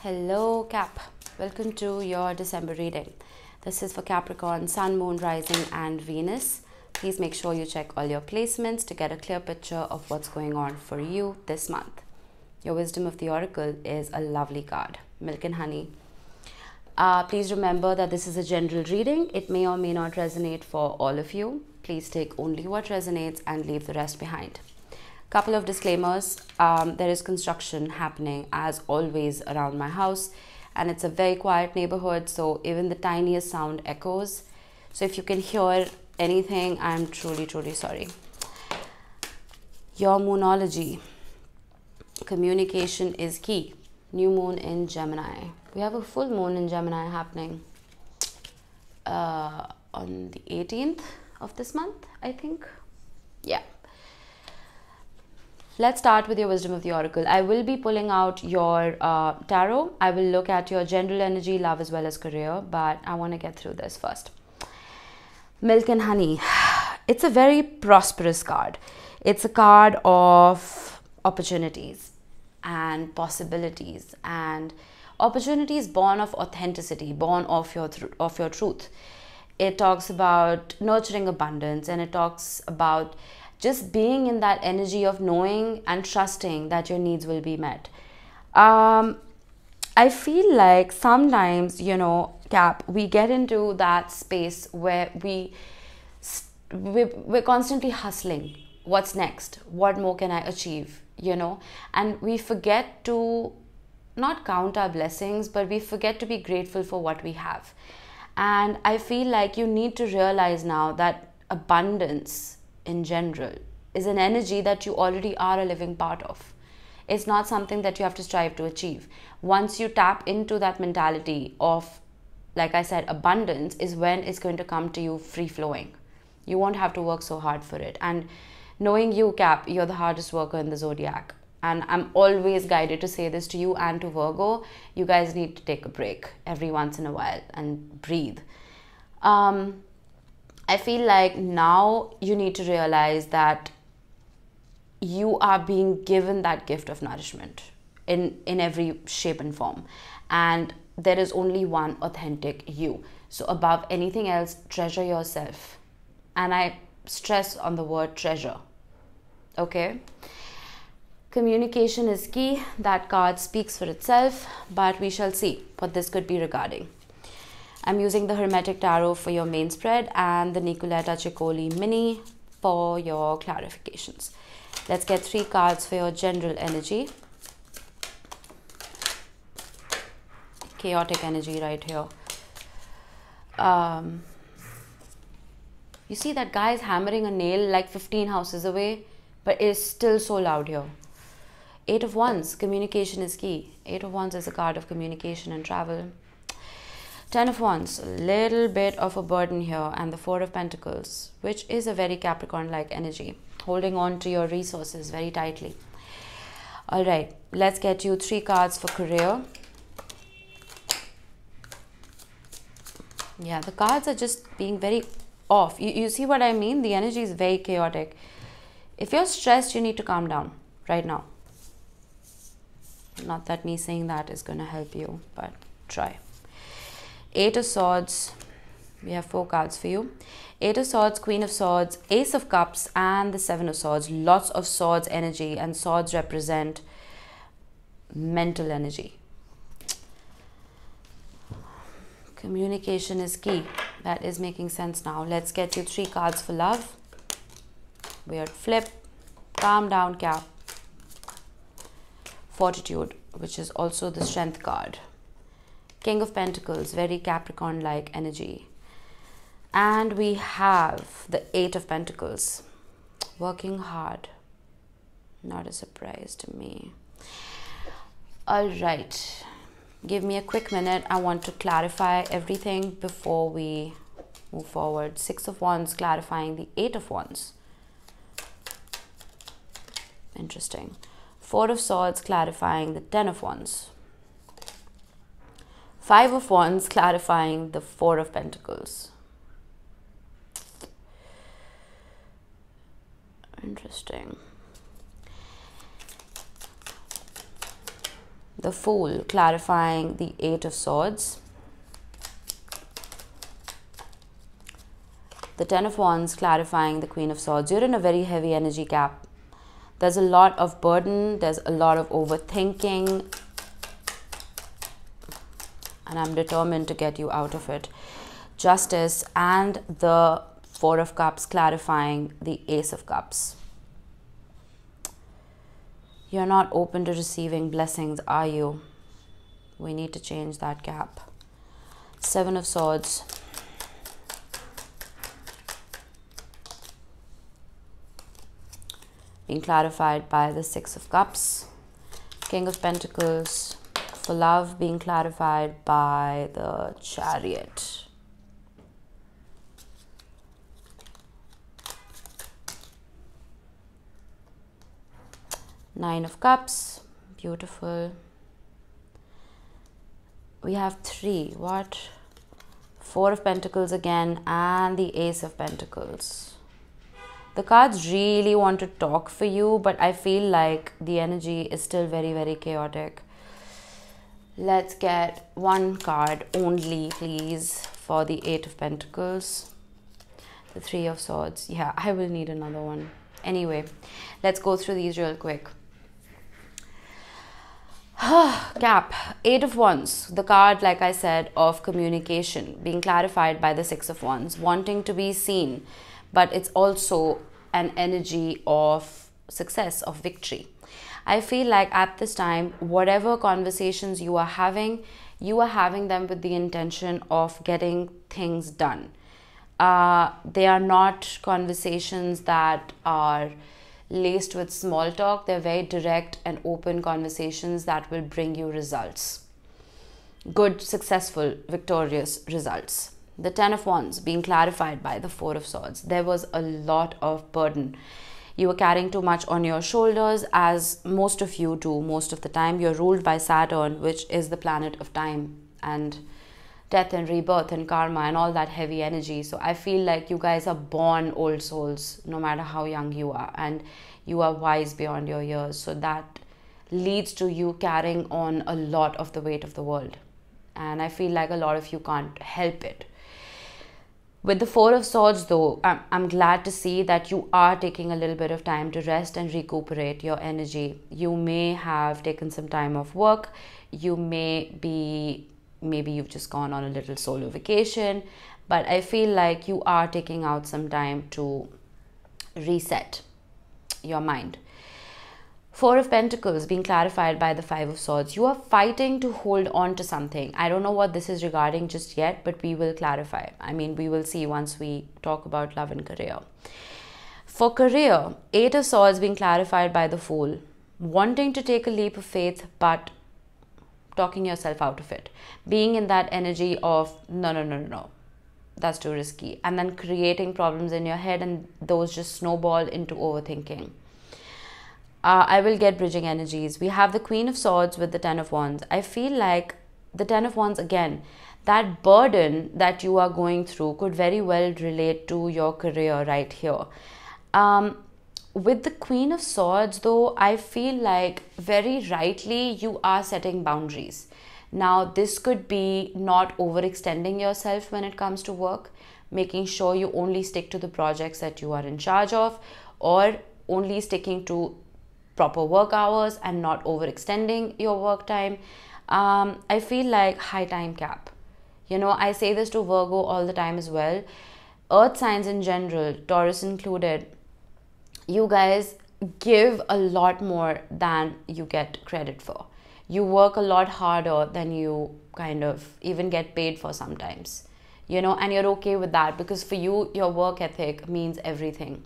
Hello Cap, welcome to your December reading. This is for Capricorn, Sun, Moon, Rising and Venus. Please make sure you check all your placements to get a clear picture of what's going on for you this month. Your Wisdom of the Oracle is a lovely card, Milk and Honey. Please remember that this is a general reading. It may or may not resonate for all of you. Please take only what resonates and leave the rest behind. Couple of disclaimers. There is construction happening as always around my house, and it's a very quiet neighborhood, so even the tiniest sound echoes. So if you can hear anything, I'm truly sorry. Your moonology. Communication is key. New moon in Gemini. We have a full moon in Gemini happening on the 18th of this month, I think. Yeah. Let's start with your Wisdom of the Oracle. I will be pulling out your tarot. I will look at your general energy, love as well as career, but I want to get through this first. Milk and Honey. It's a very prosperous card. It's a card of opportunities and possibilities, and opportunities born of authenticity, born of your truth. It talks about nurturing abundance, and it talks about just being in that energy of knowing and trusting that your needs will be met. I feel like sometimes, Cap, we get into that space where we're constantly hustling. What's next? What more can I achieve? And we forget to not count our blessings, but we forget to be grateful for what we have. And I feel like you need to realize now that abundance in general is an energy that you already are a living part of. It's not something that you have to strive to achieve. Once you tap into that mentality of, like I said, abundance, is when it's going to come to you free flowing. You won't have to work so hard for it. And knowing you, Cap, you're the hardest worker in the zodiac. And I'm always guided to say this to you and to Virgo. You guys need to take a break every once in a while and breathe. I feel like now you need to realize that you are being given that gift of nourishment in every shape and form. And there is only one authentic you. So above anything else, treasure yourself. And I stress on the word treasure. Okay? Communication is key. That card speaks for itself, but we shall see what this could be regarding. I'm using the Hermetic Tarot for your main spread and the Nicoletta Ciccoli Mini for your clarifications. Let's get 3 cards for your general energy. Chaotic energy right here. You see that guy is hammering a nail like 15 houses away, but it's still so loud here. 8 of Wands, communication is key. 8 of Wands is a card of communication and travel. 10 of Wands, a little bit of a burden here, and the 4 of Pentacles, which is a very Capricorn-like energy, holding on to your resources very tightly. All right, let's get you 3 cards for career. Yeah, the cards are just being very off. You see what I mean? The energy is very chaotic. If you're stressed, you need to calm down right now. Not that me saying that is going to help you, but try. 8 of Swords. We have 4 cards for you. 8 of Swords, Queen of Swords, Ace of Cups, and the 7 of Swords. Lots of Swords energy, and Swords represent mental energy. Communication is key. That is making sense now. Let's get you 3 cards for love. Weird flip. Calm down, Cap. Fortitude, which is also the Strength card. King of Pentacles, very Capricorn-like energy. And we have the 8 of Pentacles. Working hard. Not a surprise to me. All right. Give me a quick minute. I want to clarify everything before we move forward. 6 of Wands clarifying the 8 of Wands. Interesting. 4 of Swords clarifying the 10 of Wands. 5 of Wands clarifying the 4 of Pentacles. Interesting. The Fool clarifying the Eight of Swords. The Ten of Wands clarifying the Queen of Swords. You're in a very heavy energy gap. There's a lot of burden. There's a lot of overthinking. And I'm determined to get you out of it. Justice and the Four of Cups clarifying the Ace of Cups. You're not open to receiving blessings, are you? We need to change that gap. Seven of Swords. Being clarified by the Six of Cups. King of Pentacles. For love, being clarified by the Chariot. Nine of Cups. Beautiful. We have three. What? Four of Pentacles again and the Ace of Pentacles. The cards really want to talk for you, but I feel like the energy is still very, very chaotic. Let's get one card only, please, for the Eight of Pentacles. The Three of Swords. Yeah, I will need another one. Anyway, let's go through these real quick. Gap. Eight of Wands. The card, like I said, of communication. Being clarified by the Six of Wands. Wanting to be seen. But it's also an energy of success, of victory. I feel like at this time, whatever conversations you are having them with the intention of getting things done. They are not conversations that are laced with small talk. They're very direct and open conversations that will bring you results. Good, successful, victorious results. The Ten of Wands being clarified by the Four of Swords. There was a lot of burden. You were carrying too much on your shoulders, as most of you do most of the time. You're ruled by Saturn, which is the planet of time and death and rebirth and karma and all that heavy energy. So I feel like you guys are born old souls, no matter how young you are. And you are wise beyond your years. So that leads to you carrying on a lot of the weight of the world. And I feel like a lot of you can't help it. With the Four of Swords, though, I'm glad to see that you are taking a little bit of time to rest and recuperate your energy. You may have taken some time off work. You maybe you've just gone on a little solo vacation. But I feel like you are taking out some time to reset your mind. Four of Pentacles being clarified by the Five of Swords. You are fighting to hold on to something. I don't know what this is regarding just yet, but we will clarify. I mean, we will see once we talk about love and career. For career, Eight of Swords being clarified by the Fool. Wanting to take a leap of faith, but talking yourself out of it. Being in that energy of, no, that's too risky. And then creating problems in your head, and those just snowball into overthinking. I will get bridging energies. We have the Queen of Swords with the Ten of Wands. I feel like the Ten of Wands, again, that burden that you are going through could very well relate to your career right here. With the Queen of Swords, though, I feel like very rightly you are setting boundaries. Now, this could be not overextending yourself when it comes to work, making sure you only stick to the projects that you are in charge of, or only sticking to proper work hours and not overextending your work time. I feel like high time cap. You know, I say this to Virgo all the time as well. Earth signs in general, Taurus included, you guys give a lot more than you get credit for. You work a lot harder than you kind of even get paid for sometimes. You know, and you're okay with that because for you, your work ethic means everything.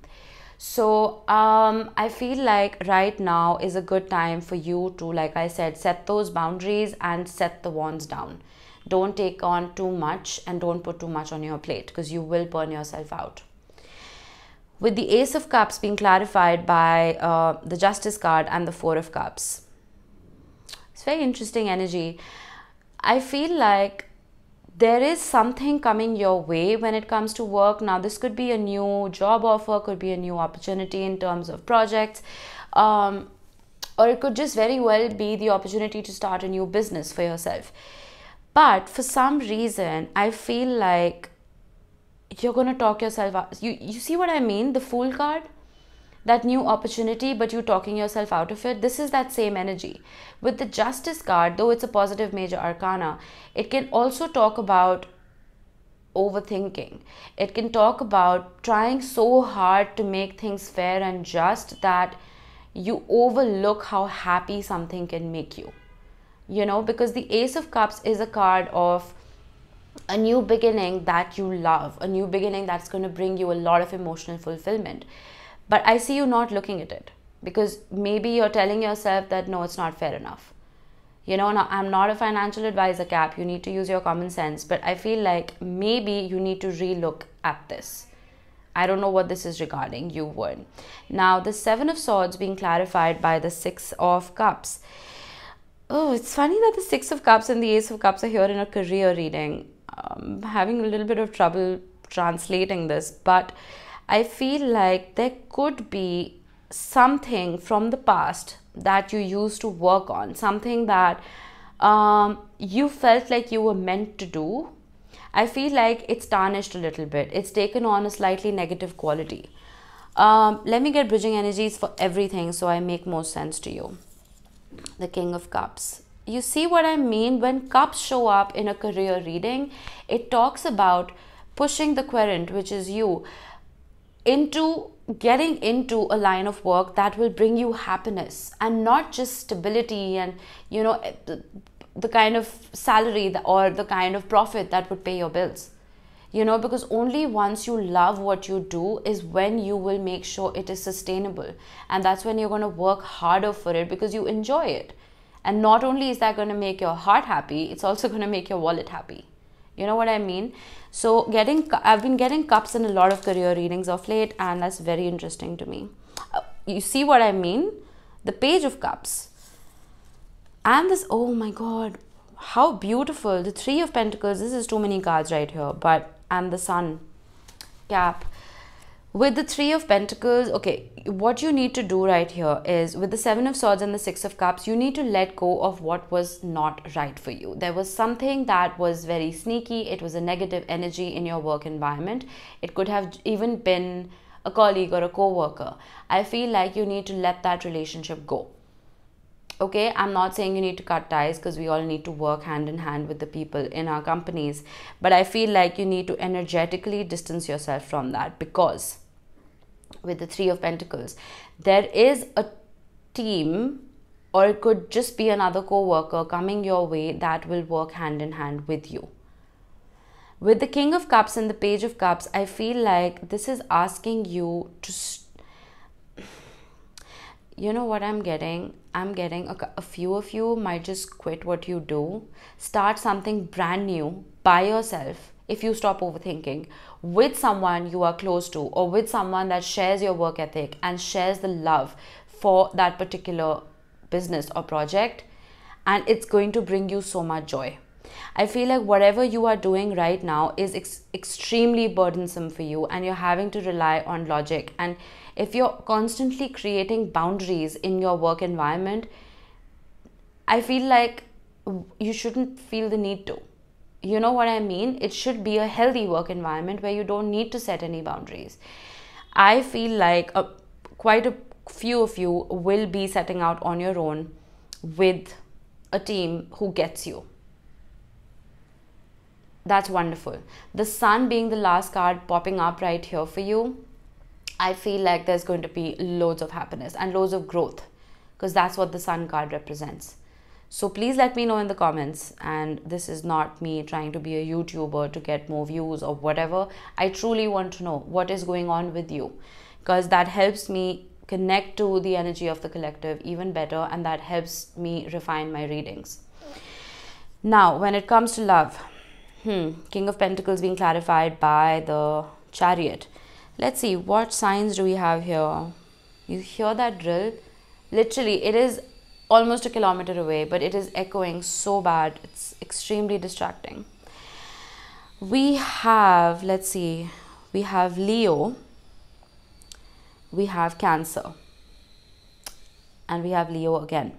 So I feel like right now is a good time for you to, like I said, set those boundaries and set the wands down. Don't take on too much and don't put too much on your plate because you will burn yourself out. With the Ace of Cups being clarified by the Justice card and the Four of Cups. It's very interesting energy. I feel like there is something coming your way when it comes to work. Now, this could be a new job offer, could be a new opportunity in terms of projects. or it could just very well be the opportunity to start a new business for yourself. But for some reason, I feel like you're going to talk yourself out. You see what I mean? The Fool card, that new opportunity, but you talking yourself out of it. This is that same energy. With the Justice card, though it's a positive major arcana, it can also talk about overthinking. It can talk about trying so hard to make things fair and just that you overlook how happy something can make you. You know, because the Ace of Cups is a card of a new beginning that you love, a new beginning that's going to bring you a lot of emotional fulfillment. But I see you not looking at it because maybe you're telling yourself that no, it's not fair enough. You know, now I'm not a financial advisor, Cap. You need to use your common sense. But I feel like maybe you need to relook at this. I don't know what this is regarding. You would. Now, the Seven of Swords being clarified by the Six of Cups. Oh, it's funny that the Six of Cups and the Ace of Cups are here in a career reading. I'm having a little bit of trouble translating this. But I feel like there could be something from the past that you used to work on, something that you felt like you were meant to do. I feel like it's tarnished a little bit. It's taken on a slightly negative quality. Let me get bridging energies for everything so I make more sense to you. The King of Cups. You see what I mean? When cups show up in a career reading, it talks about pushing the querent, which is you, into getting into a line of work that will bring you happiness and not just stability and, you know, the kind of salary or the kind of profit that would pay your bills. You know, because only once you love what you do is when you will make sure it is sustainable. And that's when you're going to work harder for it because you enjoy it. And not only is that going to make your heart happy, it's also going to make your wallet happy. You know what I mean? So I've been getting cups in a lot of career readings of late, and that's very interesting to me. You see what I mean? The Page of Cups. And this, oh my God, how beautiful. The Three of Pentacles. This is too many cards right here. And the Sun. Cap. With the Three of Pentacles, okay, what you need to do right here is with the Seven of Swords and the Six of Cups, you need to let go of what was not right for you. There was something that was very sneaky. It was a negative energy in your work environment. It could have even been a colleague or a co-worker. I feel like you need to let that relationship go. Okay, I'm not saying you need to cut ties because we all need to work hand in hand with the people in our companies. But I feel like you need to energetically distance yourself from that because with the Three of Pentacles, there is a team, or it could just be another co-worker coming your way that will work hand in hand with you. With the King of Cups and the Page of Cups, I feel like this is asking you to, you know what I'm getting? I'm getting a few of you might just quit what you do, start something brand new by yourself. If you stop overthinking with someone you are close to, or with someone that shares your work ethic and shares the love for that particular business or project, and it's going to bring you so much joy. I feel like whatever you are doing right now is extremely burdensome for you, and you're having to rely on logic. And if you're constantly creating boundaries in your work environment, I feel like you shouldn't feel the need to. You know what I mean? It should be a healthy work environment where you don't need to set any boundaries. I feel like quite a few of you will be setting out on your own with a team who gets you. That's wonderful. The Sun being the last card popping up right here for you, I feel like there's going to be loads of happiness and loads of growth because that's what the Sun card represents. So please let me know in the comments, and this is not me trying to be a YouTuber to get more views or whatever. I truly want to know what is going on with you because that helps me connect to the energy of the collective even better, and that helps me refine my readings. Now, when it comes to love, King of Pentacles being clarified by the Chariot. Let's see, what signs do we have here? You hear that drill? Literally, it is almost a kilometer away, but it is echoing so bad. It's extremely distracting. We have, let's see, we have Leo, we have Cancer. And we have Leo again.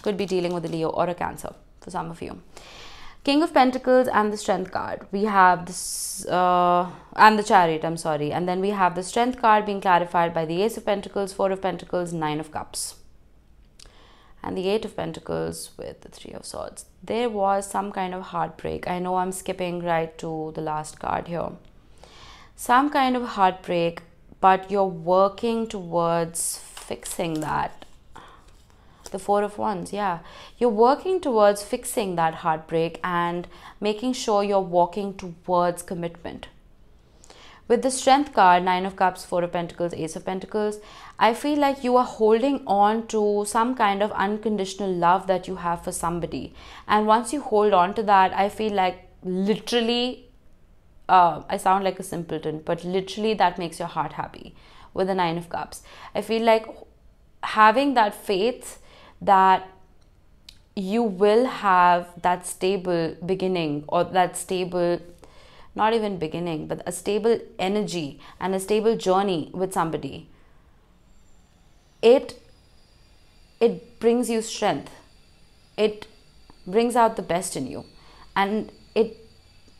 Could be dealing with a Leo or a Cancer for some of you. King of Pentacles and the Strength card. We have this, and the Chariot, I'm sorry. And then we have the Strength card being clarified by the Ace of Pentacles, Four of Pentacles, Nine of Cups. And the Eight of Pentacles with the Three of Swords. There was some kind of heartbreak. I know I'm skipping right to the last card here. Some kind of heartbreak, but you're working towards fixing that. The Four of Wands, yeah. You're working towards fixing that heartbreak and making sure you're walking towards commitment. With the Strength card, Nine of Cups, Four of Pentacles, Ace of Pentacles, I feel like you are holding on to some kind of unconditional love that you have for somebody. And once you hold on to that, I feel like literally, I sound like a simpleton, but literally that makes your heart happy with the Nine of Cups. I feel like having that faith that you will have that stable beginning, or that stable, not even beginning, but a stable energy and a stable journey with somebody. It brings you strength. It brings out the best in you. And it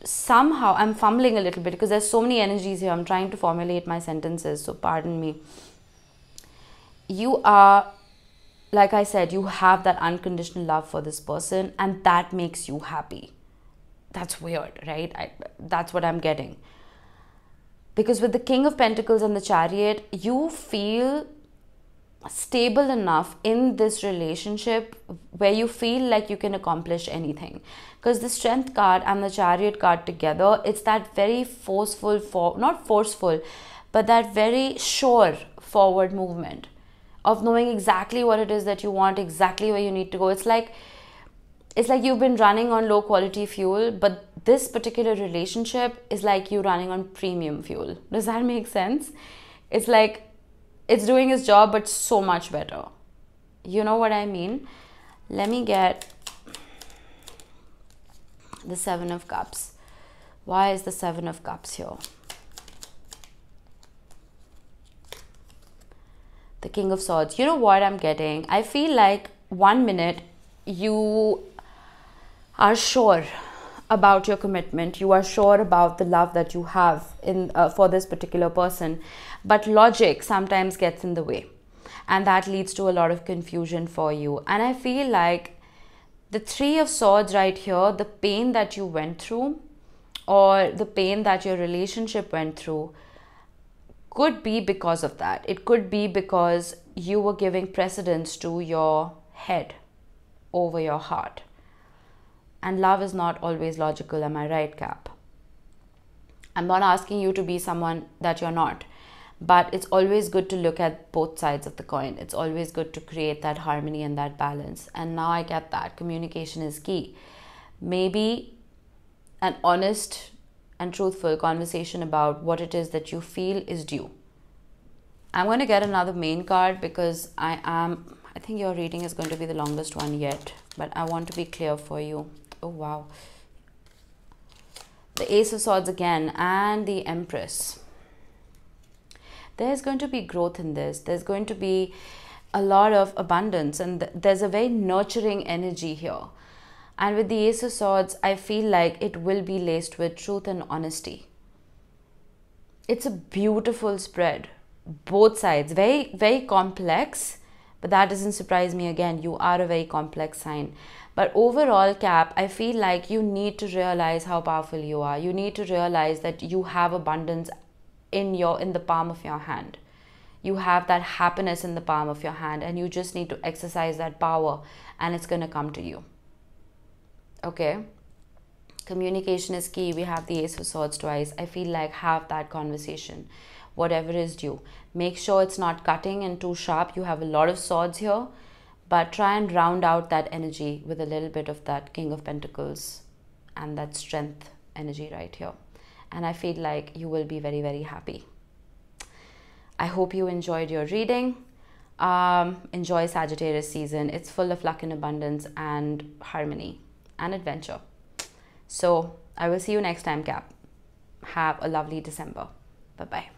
somehow, I'm fumbling a little bit because there's so many energies here. I'm trying to formulate my sentences, so pardon me. You are, like I said, you have that unconditional love for this person, and that makes you happy. That's weird, right? That's what I'm getting. Because with the King of Pentacles and the Chariot, you feel stable enough in this relationship where you feel like you can accomplish anything. Because the Strength card and the Chariot card together, it's that very forceful, not forceful, but that very sure forward movement of knowing exactly what it is that you want, exactly where you need to go. It's like you've been running on low quality fuel, but this particular relationship is like you running on premium fuel. Does that make sense? It's like it's doing its job, but so much better. You know what I mean? Let me get the Seven of Cups. Why is the Seven of Cups here? The King of Swords. You know what I'm getting? I feel like 1 minute you are sure about your commitment, you are sure about the love that you have in for this particular person, but logic sometimes gets in the way, and that leads to a lot of confusion for you. And I feel like the Three of Swords right here, the pain that you went through, or the pain that your relationship went through, could be because of that. It could be because you were giving precedence to your head over your heart. And love is not always logical, am I right, Cap? I'm not asking you to be someone that you're not, but it's always good to look at both sides of the coin. It's always good to create that harmony and that balance. And now I get that. Communication is key. Maybe an honest and truthful conversation about what it is that you feel is due. I'm going to get another main card because I think your reading is going to be the longest one yet, but I want to be clear for you. Oh, wow. The Ace of Swords again and the Empress. There's going to be growth in this. There's going to be a lot of abundance, and there's a very nurturing energy here. And with the Ace of Swords, I feel like it will be laced with truth and honesty. It's a beautiful spread. Both sides. Very, very complex. But that doesn't surprise me. Again, you are a very complex sign. But overall, Cap, I feel like you need to realize how powerful you are. You need to realize that you have abundance in the palm of your hand. You have that happiness in the palm of your hand, and you just need to exercise that power, and it's going to come to you. Okay? Communication is key. We have the Ace of Swords twice. I feel like have that conversation. Whatever is due. Make sure it's not cutting and too sharp. You have a lot of swords here, but try and round out that energy with a little bit of that King of Pentacles and that strength energy right here. And I feel like you will be very, very happy. I hope you enjoyed your reading. Enjoy Sagittarius season. It's full of luck and abundance and harmony and adventure. So I will see you next time, Cap. Have a lovely December. Bye-bye.